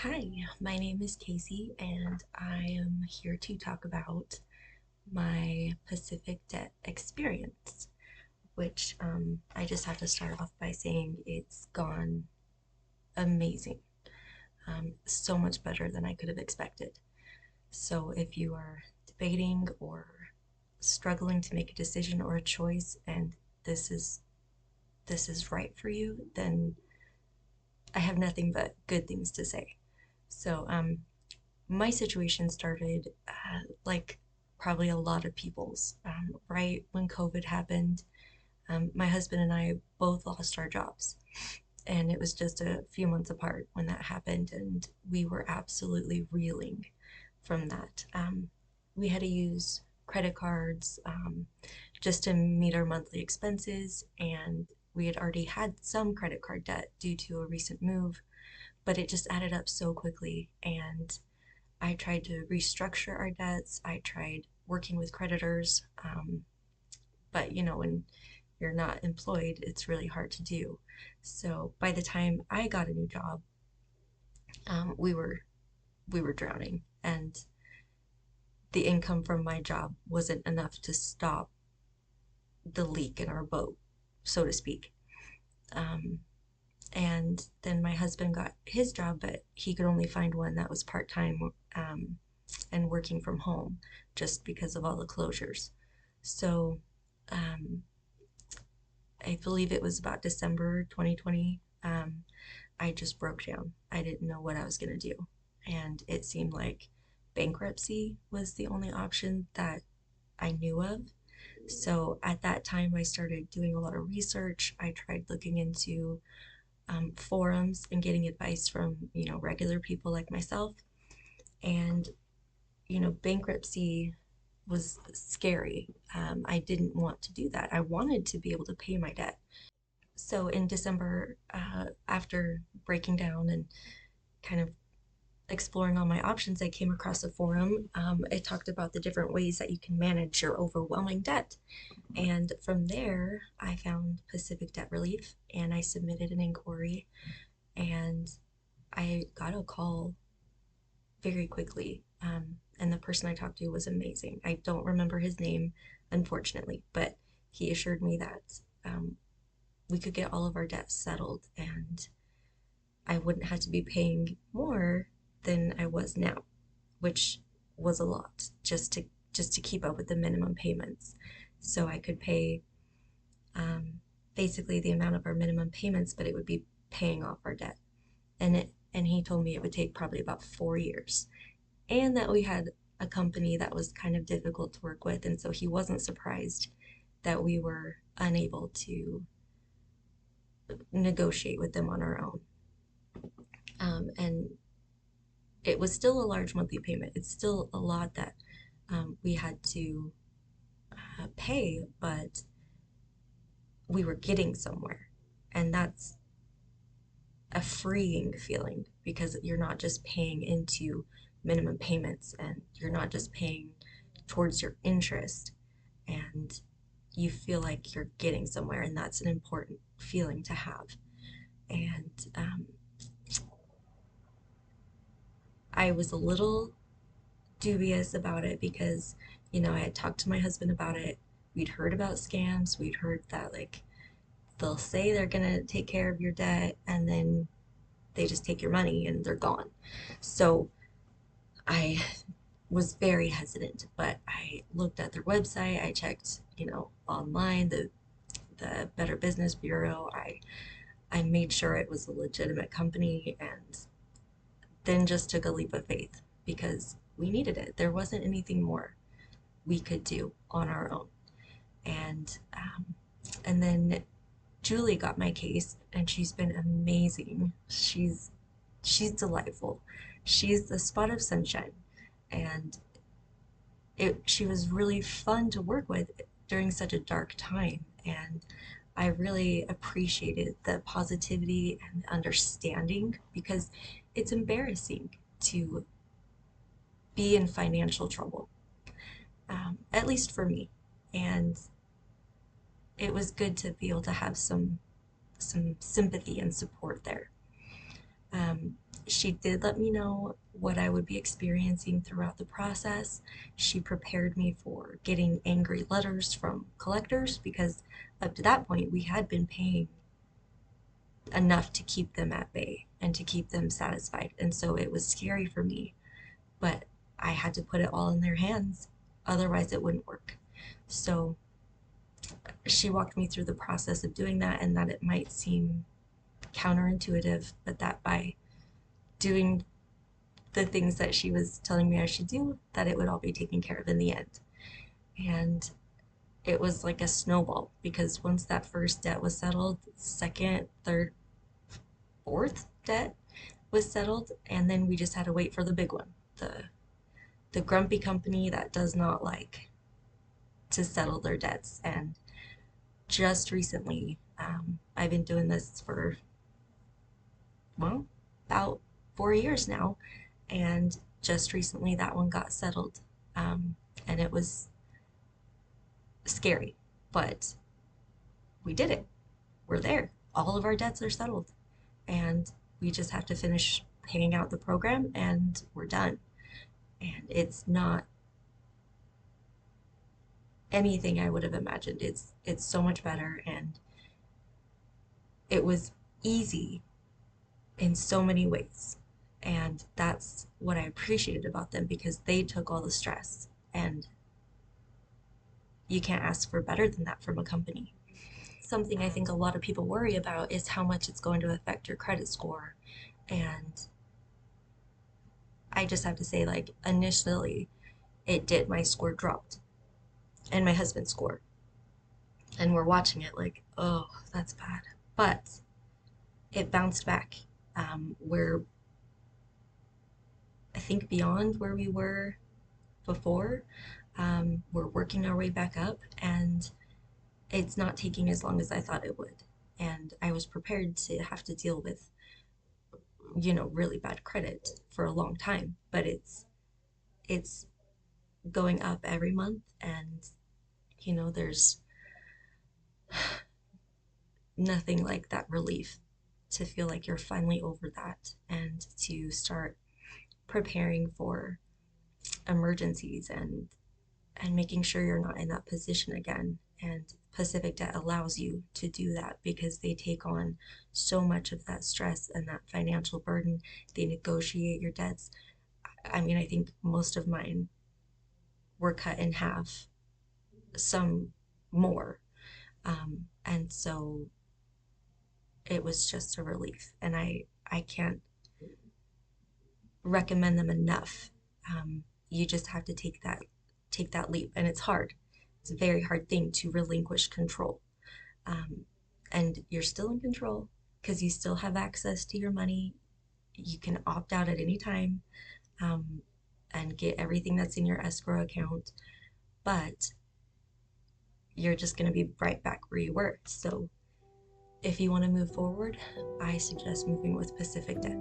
Hi, my name is Casey, and I am here to talk about my Pacific debt experience, which I just have to start off by saying it's gone amazing. So much better than I could have expected. So if you are debating or struggling to make a decision or a choice and this is this is right for you, then I have nothing but good things to say. So my situation started like probably a lot of people's right when COVID happened. My husband and I both lost our jobs, and it was just a few months apart when that happened, and we were absolutely reeling from that. We had to use credit cards just to meet our monthly expenses, and we had already had some credit card debt due to a recent move, but it just added up so quickly. And I tried to restructure our debts. I tried working with creditors. But when you're not employed, it's really hard to do. So by the time I got a new job, we were drowning, and the income from my job wasn't enough to stop the leak in our boat, so to speak. Um, and then my husband got his job, but he could only find one that was part time and working from home just because of all the closures. So um, I believe it was about December 2020. I just broke down. I didn't know what I was going to do. And it seemed like bankruptcy was the only option that I knew of. So at that time, I started doing a lot of research. I tried looking into forums and getting advice from, regular people like myself. And, bankruptcy was scary. I didn't want to do that. I wanted to be able to pay my debt. So in December, after breaking down and kind of exploring all my options, I came across a forum. It talked about the different ways that you can manage your overwhelming debt. And from there, I found Pacific Debt Relief and I submitted an inquiry, and I got a call very quickly. And the person I talked to was amazing. I don't remember his name, unfortunately, but he assured me that um, we could get all of our debts settled and I wouldn't have to be paying more than I was now, which was a lot just to keep up with the minimum payments. So I could pay basically the amount of our minimum payments, but it would be paying off our debt. And he told me it would take probably about 4 years, and that we had a company that was kind of difficult to work with, and so he wasn't surprised that we were unable to negotiate with them on our own. And it was still a large monthly payment. It's still a lot that we had to pay, but we were getting somewhere. And that's a freeing feeling because you're not just paying into minimum payments and you're not just paying towards your interest, and you feel like you're getting somewhere, and that's an important feeling to have. And I was a little dubious about it because, I had talked to my husband about it. We'd heard about scams. We'd heard that, like, they'll say they're going to take care of your debt and then they just take your money and they're gone. So I was very hesitant, but I looked at their website. I checked, online, the Better Business Bureau. I made sure it was a legitimate company, and then just took a leap of faith because we needed it. There wasn't anything more we could do on our own. And and then Julie got my case, and she's been amazing. She's delightful. She's the spot of sunshine, and she was really fun to work with during such a dark time. And I really appreciated the positivity and understanding because it's embarrassing to be in financial trouble, at least for me. And it was good to be able to have some sympathy and support there. Um, she did let me know what I would be experiencing throughout the process. She prepared me for getting angry letters from collectors because up to that point we had been paying enough to keep them at bay and to keep them satisfied. And so it was scary for me, but I had to put it all in their hands. Otherwise, it wouldn't work. So she walked me through the process of doing that, and that it might seem counterintuitive, but that by doing the things that she was telling me I should do, that it would all be taken care of in the end. And it was like a snowball because once that first debt was settled, second, third, fourth debt was settled, and then we just had to wait for the big one, the grumpy company that does not like to settle their debts. And just recently, I've been doing this for, well, about 4 years now, and just recently that one got settled. And it was scary, but we did it. We're there. All of our debts are settled, and we just have to finish paying out the program, and we're done. And it's not anything I would have imagined. It's so much better, and it was easy in so many ways. And that's what I appreciated about them because they took all the stress. And you can't ask for better than that from a company. Something I think a lot of people worry about is how much it's going to affect your credit score. And I just have to say, like, initially, it did. My score dropped, and my husband's score. And we're watching it like, oh, that's bad. But it bounced back. We're, I think, beyond where we were before. We're working our way back up, and it's not taking as long as I thought it would. And I was prepared to have to deal with, really bad credit for a long time, but it's going up every month, and there's nothing like that relief to feel like you're finally over that and to start preparing for emergencies and making sure you're not in that position again. And Pacific Debt allows you to do that because they take on so much of that stress and that financial burden. They negotiate your debts. I mean, I think most of mine were cut in half, some more. And so it was just a relief. And I can't recommend them enough. You just have to take that leap, and it's hard. It's a very hard thing to relinquish control. Um, and you're still in control because you still have access to your money. You can opt out at any time, um, and get everything that's in your escrow account, but you're just going to be right back where you were. So if you want to move forward, I suggest moving with Pacific Debt.